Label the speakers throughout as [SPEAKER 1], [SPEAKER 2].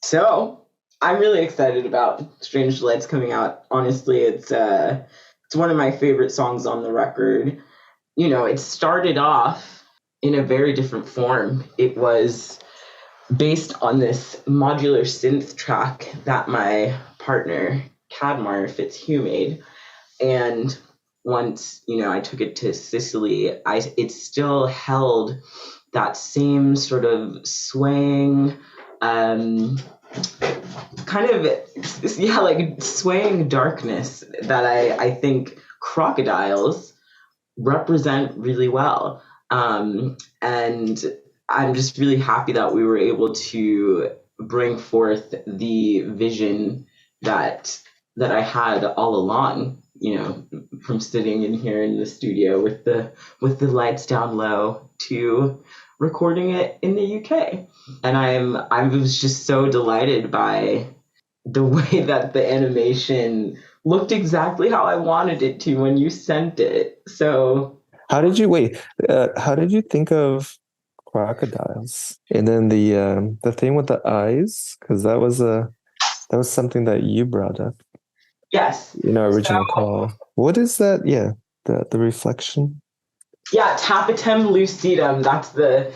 [SPEAKER 1] So I'm really excited about Strange Delights coming out. Honestly, it's one of my favorite songs on the record. It started off in a very different form. It was based on this modular synth track that my partner Cadmar Fitzhugh made. And once, I took it to Sicily, it still held that same sort of swaying, kind of, yeah, like swaying darkness that I think crocodiles represent really well. And I'm just really happy that we were able to bring forth the vision that I had all along, from sitting in here in the studio with the lights down low to recording it in the UK. And I was just so delighted by the way that the animation looked exactly how I wanted it to when you sent it. So
[SPEAKER 2] How did you wait? How did you think of crocodiles? And then the thing with the eyes, because that was something that you brought up
[SPEAKER 1] yes.
[SPEAKER 2] in our
[SPEAKER 1] So
[SPEAKER 2] original call. What is that? Yeah, the reflection.
[SPEAKER 1] yeah, tapetum lucidum, that's the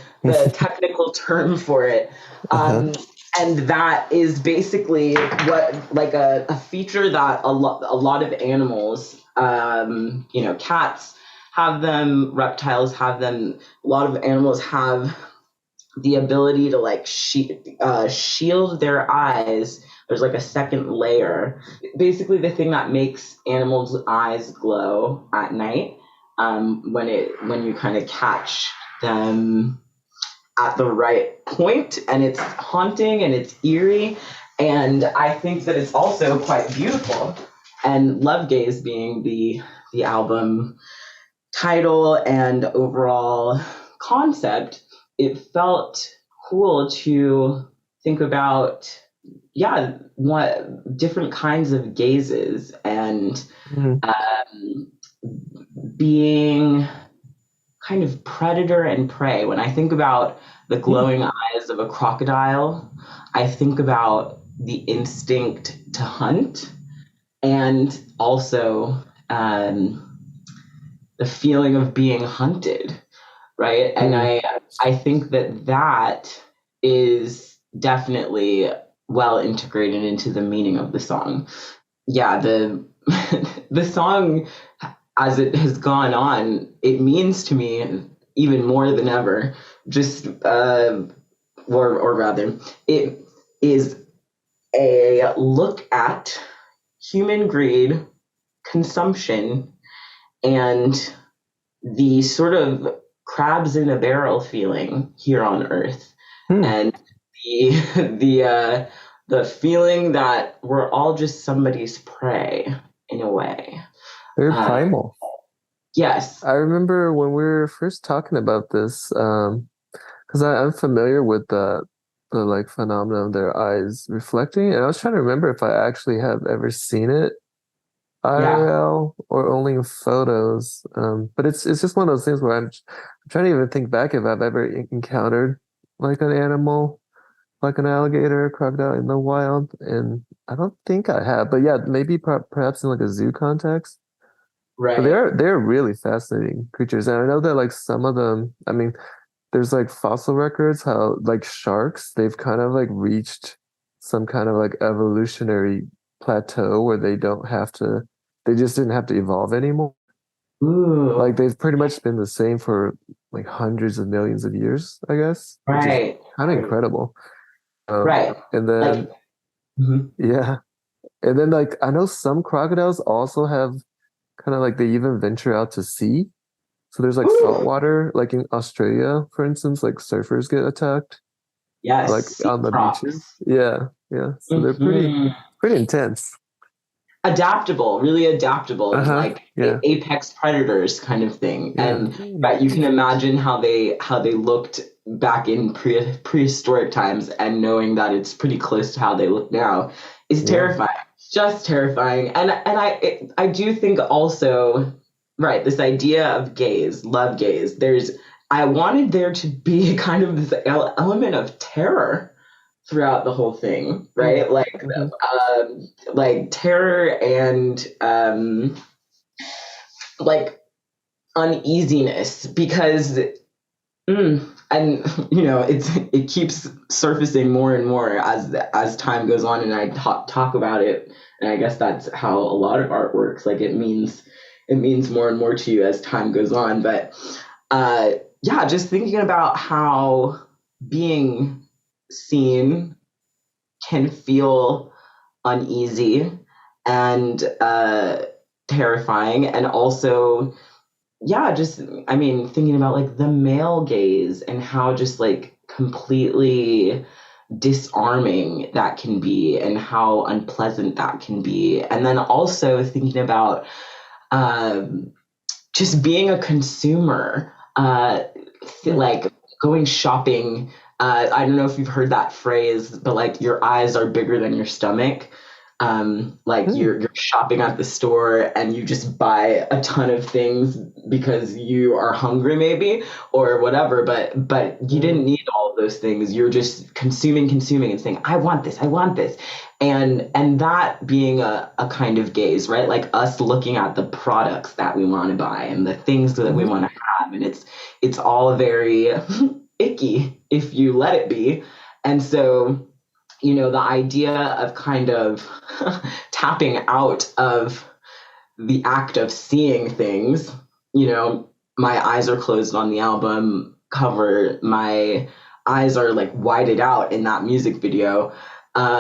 [SPEAKER 1] technical term for it.
[SPEAKER 2] Uh-huh.
[SPEAKER 1] And that is basically what, like a feature that a lot of animals, cats have them, reptiles have them, a lot of animals have the ability to like shield their eyes. There's like a second layer. Basically, the thing that makes animals' eyes glow at night, when you kind of catch them at the right point, and it's haunting and it's eerie, and I think that it's also quite beautiful. And Lovegaze being the album title and overall concept, it felt cool to think about, what different kinds of gazes and being kind of predator and prey. When I think about the glowing eyes of a crocodile, I think about the instinct to hunt, and also the feeling of being hunted, right? And I think that is definitely well integrated into the meaning of the song. Yeah, the the song, as it has gone on, it means to me even more than ever. Just or rather, it is a look at human greed, consumption, and the sort of crabs in a barrel feeling here on Earth, and the feeling that we're all just somebody's prey in a way.
[SPEAKER 2] Very primal.
[SPEAKER 1] Yes.
[SPEAKER 2] I remember when we were first talking about this, because I'm familiar with the like phenomenon of their eyes reflecting, and I was trying to remember if I actually have ever seen it IRL or only in photos. But it's just one of those things where I'm trying to even think back if I've ever encountered like an animal, like an alligator, or crocodile in the wild, and I don't think I have. But yeah, maybe perhaps in like a zoo context.
[SPEAKER 1] Right.
[SPEAKER 2] But they're really fascinating creatures, and I know that like some of them. I mean, there's like fossil records how like sharks, they've kind of like reached some kind of like evolutionary plateau where they just didn't have to evolve anymore.
[SPEAKER 1] Ooh.
[SPEAKER 2] Like they've pretty much been the same for like hundreds of millions of years, I guess, which is kind of incredible.
[SPEAKER 1] Right.
[SPEAKER 2] And then, yeah. And then like, I know some crocodiles also have kind of like, they even venture out to sea. So there's like saltwater, like in Australia, for instance, like surfers get attacked.
[SPEAKER 1] Yes.
[SPEAKER 2] Like on the beaches. Yeah. Yeah. So they're pretty intense.
[SPEAKER 1] Adaptable, really adaptable, and like apex predators kind of thing. And but you can imagine how they looked back in prehistoric times, and knowing that it's pretty close to how they look now is terrifying. Just terrifying. And I do think also, right, this idea of gaze, love gaze, I wanted there to be kind of this element of terror throughout the whole thing,
[SPEAKER 2] Mm,
[SPEAKER 1] right?
[SPEAKER 2] mhm,
[SPEAKER 1] Like terror and like uneasiness because and it keeps surfacing more and more as time goes on, and I talk about it, and I guess that's how a lot of art works. Like it means more and more to you as time goes on, but yeah, just thinking about how being seen can feel uneasy and terrifying, and also yeah, just I mean, thinking about like the male gaze and how just like completely disarming that can be and how unpleasant that can be. And then also thinking about um, just being a consumer,
[SPEAKER 2] mm,
[SPEAKER 1] like going shopping. I don't know if you've heard that phrase, but like your eyes are bigger than your stomach. Like
[SPEAKER 2] mm,
[SPEAKER 1] you're shopping at the store and you just buy a ton of things because you are hungry, maybe, or whatever. But you didn't
[SPEAKER 2] mm,
[SPEAKER 1] need all of those things. You're just consuming, and saying, "I want this, I want this," and that being a kind of gaze, right? Like us looking at the products that we want to buy and the things that we
[SPEAKER 2] mhm,
[SPEAKER 1] want to have, and it's all very icky if you let it be. And so the idea of kind of tapping out of the act of seeing things, you know, my eyes are closed on the album cover, my eyes are like whited out in that music video.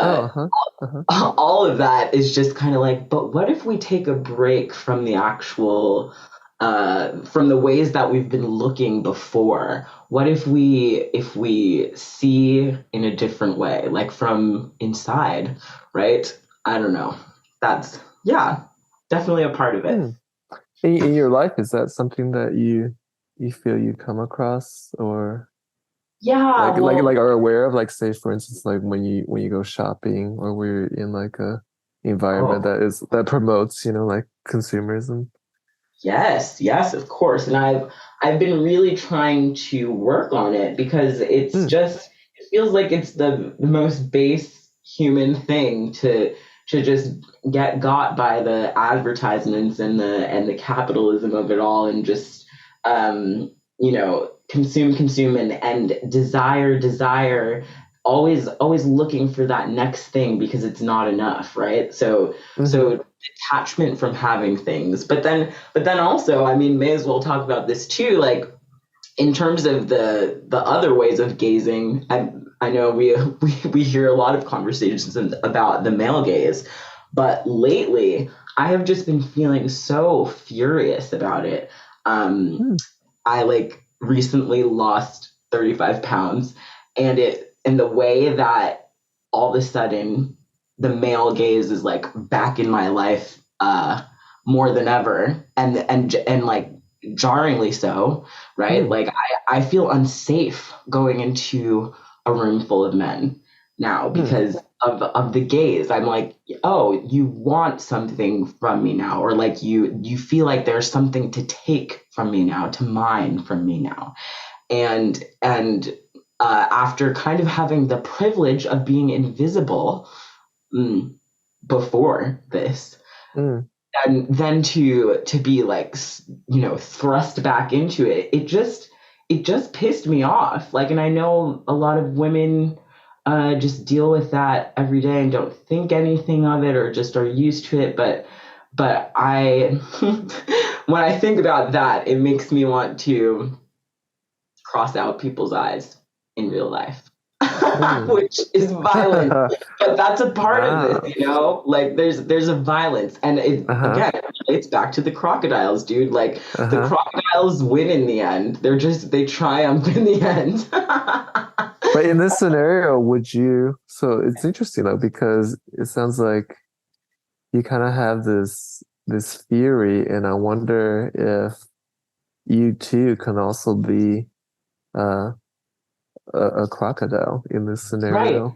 [SPEAKER 2] oh,
[SPEAKER 1] Uh,
[SPEAKER 2] uh-huh, uh-huh,
[SPEAKER 1] all of that is just kind of like, but what if we take a break from the actual, from the ways that we've been looking before? What if we see in a different way, like from inside, right? I don't know. That's yeah, definitely a part of it.
[SPEAKER 2] mm. In your life, is that something that you feel you come across or
[SPEAKER 1] Yeah, well,
[SPEAKER 2] like are aware of? Like, say for instance, like when you go shopping or we're in like a environment
[SPEAKER 1] oh,
[SPEAKER 2] that promotes, like consumerism.
[SPEAKER 1] yes, yes, of course. And I've been really trying to work on it because
[SPEAKER 2] Mm,
[SPEAKER 1] it feels like it's the most base human thing to just get got by the advertisements and the capitalism of it all, and just consume and desire, always looking for that next thing because it's not enough, right?
[SPEAKER 2] hmm.
[SPEAKER 1] So detachment from having things. But then also, I mean, may as well talk about this too. Like in terms of the other ways of gazing, I know we hear a lot of conversations about the male gaze, but lately I have just been feeling so furious about it. Um,
[SPEAKER 2] Mm,
[SPEAKER 1] I like recently lost 35 pounds, and the way that all of a sudden the male gaze is like back in my life more than ever, and like jarringly so, right?
[SPEAKER 2] mm,
[SPEAKER 1] Like I feel unsafe going into a room full of men now
[SPEAKER 2] mm,
[SPEAKER 1] because of the gaze. I'm like, oh, you want something from me now, or like you feel like there's something to take from me now, to mine from me now. And after kind of having the privilege of being invisible, mm, before this,
[SPEAKER 2] mm,
[SPEAKER 1] and then to be like thrust back into it, it just pissed me off. Like, and I know a lot of women just deal with that every day and don't think anything of it, or just are used to it, but I when I think about that, it makes me want to cross out people's eyes in real life,
[SPEAKER 2] mm.
[SPEAKER 1] which is violent. But that's a part of this,
[SPEAKER 2] Wow.
[SPEAKER 1] Like there's a violence, and it
[SPEAKER 2] Uh-huh.
[SPEAKER 1] again, it's back to the crocodiles, dude. Like the
[SPEAKER 2] Uh-huh.
[SPEAKER 1] crocodiles win in the end. They triumph in the end.
[SPEAKER 2] But in this scenario, would you, so it's interesting though, because it sounds like you kind of have this theory, and I wonder if you too can also be uh, a crocodile in this
[SPEAKER 1] Right.
[SPEAKER 2] scenario.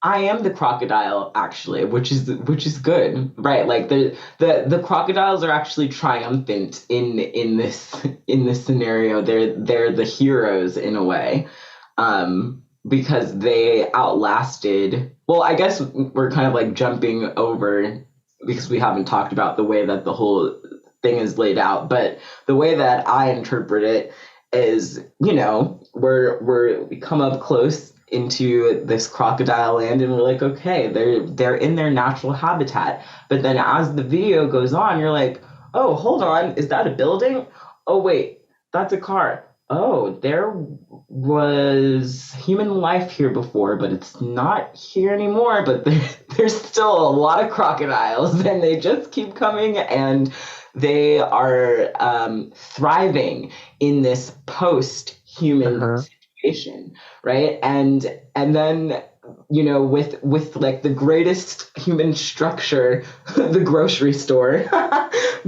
[SPEAKER 1] I am the crocodile, actually, which is good, right? Like the crocodiles are actually triumphant in this in this scenario. They're the heroes in a way. because they outlasted. Well, I guess we're kind of like jumping over because we haven't talked about the way that the whole thing is laid out. But the way that I interpret it is, we come up close into this crocodile land and we're like, okay, they're in their natural habitat. But then as the video goes on, you're like, oh, hold on, is that a building? Oh wait, that's a car. Oh, there was human life here before, but it's not here anymore. But there's still a lot of crocodiles, and they just keep coming, and they are thriving in this post-human situation, right? And then with like the greatest human structure, the grocery store,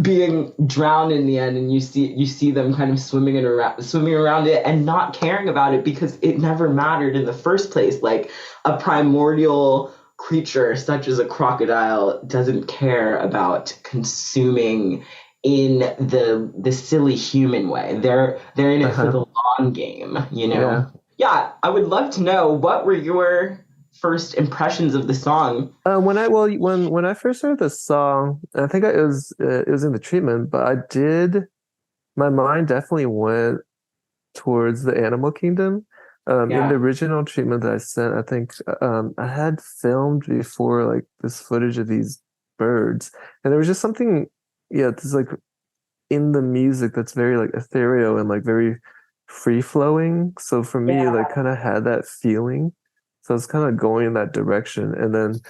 [SPEAKER 1] being drowned in the end, and you see them kind of swimming around it and not caring about it because it never mattered in the first place. Like a primordial creature such as a crocodile doesn't care about consuming in the silly human way. They're in it for the long game, Yeah, I would love to know, what were your first impressions of the song?
[SPEAKER 2] When I first heard the song, I think it was in the treatment, but my mind definitely went towards the animal kingdom. In the original treatment that I sent, I think I had filmed before like this footage of these birds, and there was just something, this like in the music that's very like ethereal and like very free flowing. So for me, it like kind of had that feeling. So it's kind of going in that direction. And then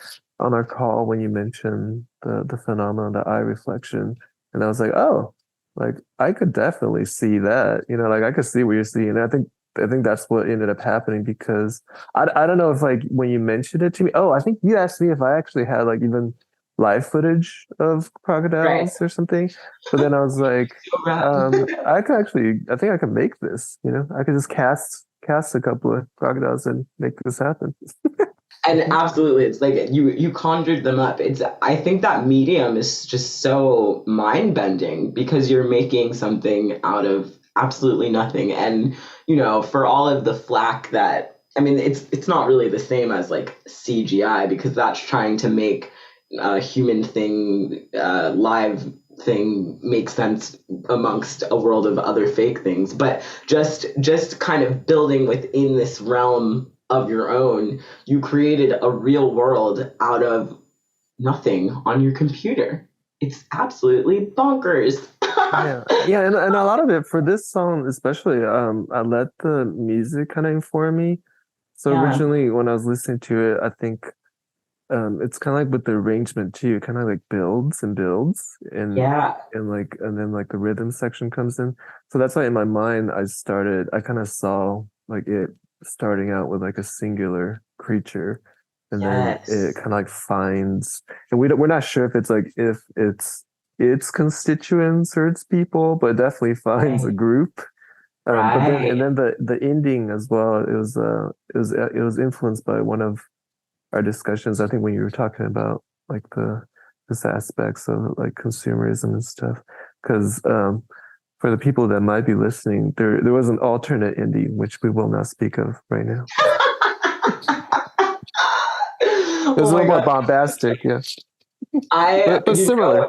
[SPEAKER 2] on our call, when you mentioned the phenomenon, the eye reflection, and I was like, oh, like I could definitely see that. Like I could see what you're seeing. And I think that's what ended up happening because I don't know if like when you mentioned it to me, I think you asked me if I actually had like even live footage of crocodiles or something. But then I was like, I think I can make this, I could just cast a couple of crocodiles and make this happen.
[SPEAKER 1] And absolutely, it's like you conjured them up. I think that medium is just so mind bending because you're making something out of absolutely nothing. And for all of the flack that, I mean, it's not really the same as like CGI because that's trying to make a human thing, live thing make sense amongst a world of other fake things. But just kind of building within this realm of your own, you created a real world out of nothing on your computer. It's absolutely bonkers.
[SPEAKER 2] And a lot of it for this song especially, I let the music kind of inform me. So originally when I was listening to it, I think it's kind of like with the arrangement too, it kind of like builds and builds and then like the rhythm section comes in. So that's why in my mind I kind of saw like it starting out with like a singular creature, and then it kind of like finds, and we're not sure if it's its constituents or its people, but it definitely finds a group. But then the ending as well, it was influenced by one of our discussions, I think, when you were talking about like this aspects of like consumerism and stuff. Because for the people that might be listening, there was an alternate ending which we will not speak of right now. It was a little more bombastic, but similar.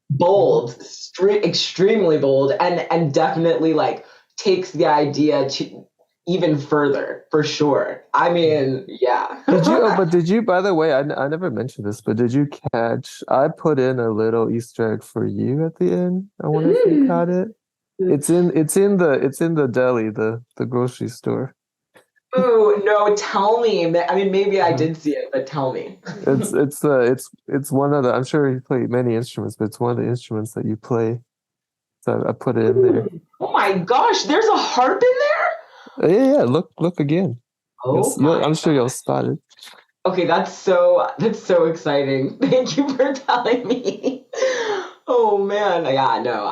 [SPEAKER 1] Bold, extremely bold, and definitely like takes the idea to even further, for sure. I mean, yeah.
[SPEAKER 2] Did you, by the way, I never mentioned this, but did you catch, I put in a little Easter egg for you at the end. I wonder if you caught it. It's in the deli, the grocery store.
[SPEAKER 1] Oh no, tell me. I mean, maybe I did see it, but tell me.
[SPEAKER 2] It's one of the, I'm sure you play many instruments, but it's one of the instruments that you play. So I put it in there.
[SPEAKER 1] Oh my gosh, there's a harp in
[SPEAKER 2] there? Yeah, look again. I'm sure you'll spot it.
[SPEAKER 1] Okay, that's so exciting. Thank you for telling me. Oh man, yeah, no,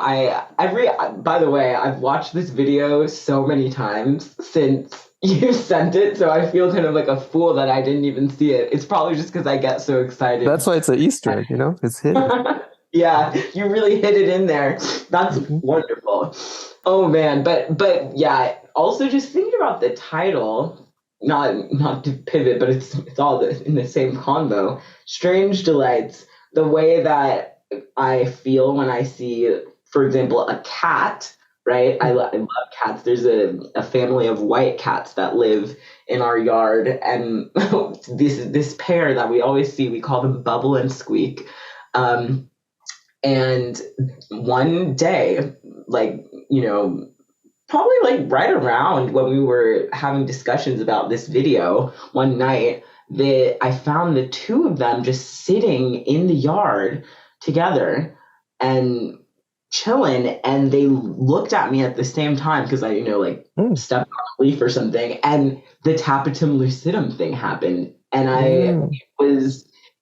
[SPEAKER 1] by the way, I've watched this video so many times since you sent it, so I feel kind of like a fool that I didn't even see it. It's probably just because I get so excited.
[SPEAKER 2] That's why it's an Easter egg, it's hidden.
[SPEAKER 1] Yeah, you really hid it in there. That's wonderful. Oh man, but yeah, also just thinking about the title, not to pivot, but it's all in the same convo. Strange delights. The way that I feel when I see, for example, a cat. Right, I love cats. There's a family of white cats that live in our yard, and this pair that we always see, we call them Bubble and Squeak. Um, and one day, like, probably like right around when we were having discussions about this video one night, that I found the two of them just sitting in the yard together and chilling, and they looked at me at the same time because I, like
[SPEAKER 2] Mm,
[SPEAKER 1] stepped on a leaf or something, and the tapetum lucidum thing happened, and
[SPEAKER 2] mm.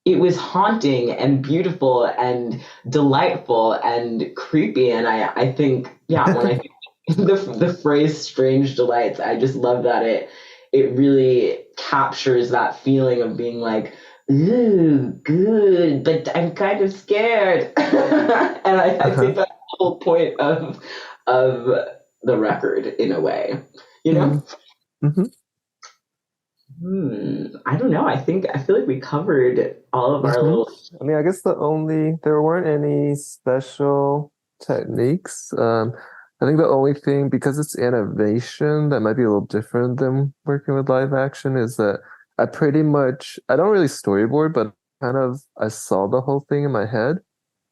[SPEAKER 1] it was haunting and beautiful and delightful and creepy, and I think, yeah, when I the phrase strange delights, I just love that it really captures that feeling of being like, ooh, good, but I'm kind of scared. And I think
[SPEAKER 2] Uh-huh.
[SPEAKER 1] that's the whole point of the record in a way. You know?
[SPEAKER 2] Mm, hmm.
[SPEAKER 1] I don't know. I feel like we covered all of our
[SPEAKER 2] Hmm.
[SPEAKER 1] little.
[SPEAKER 2] I mean, I guess there weren't any special techniques. I think the only thing, because it's animation, that might be a little different than working with live action, is that I don't really storyboard, but I saw the whole thing in my head.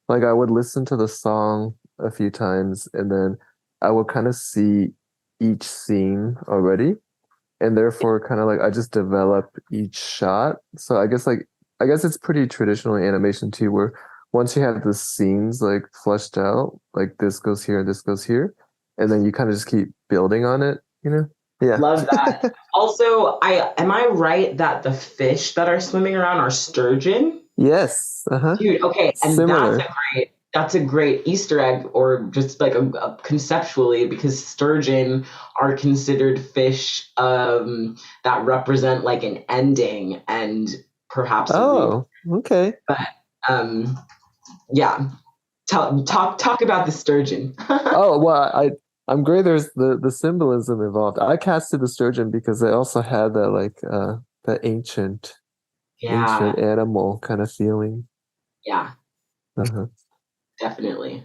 [SPEAKER 2] Like I would listen to the song a few times and then I would kind of see each scene already. And therefore kind of like I just develop each shot. So I guess it's pretty traditional in animation too, where once you have the scenes like fleshed out, like this goes here and this goes here, and then you kind of just keep building on it, you know? Yeah.
[SPEAKER 1] Love that. Also, I right that the fish that are swimming around are sturgeon?
[SPEAKER 2] Yes. Uh-huh.
[SPEAKER 1] Dude, okay, and
[SPEAKER 2] Similar.
[SPEAKER 1] that's a great Easter egg, or just like a conceptually, because sturgeon are considered fish that represent like an ending and perhaps a rebirth.
[SPEAKER 2] Oh, okay.
[SPEAKER 1] But um, yeah, talk about the sturgeon.
[SPEAKER 2] Oh, well, I'm great. There's the symbolism involved. I casted the sturgeon because they also had that that
[SPEAKER 1] Yeah,
[SPEAKER 2] ancient animal kind of feeling.
[SPEAKER 1] yeah,
[SPEAKER 2] Uh-huh.
[SPEAKER 1] definitely.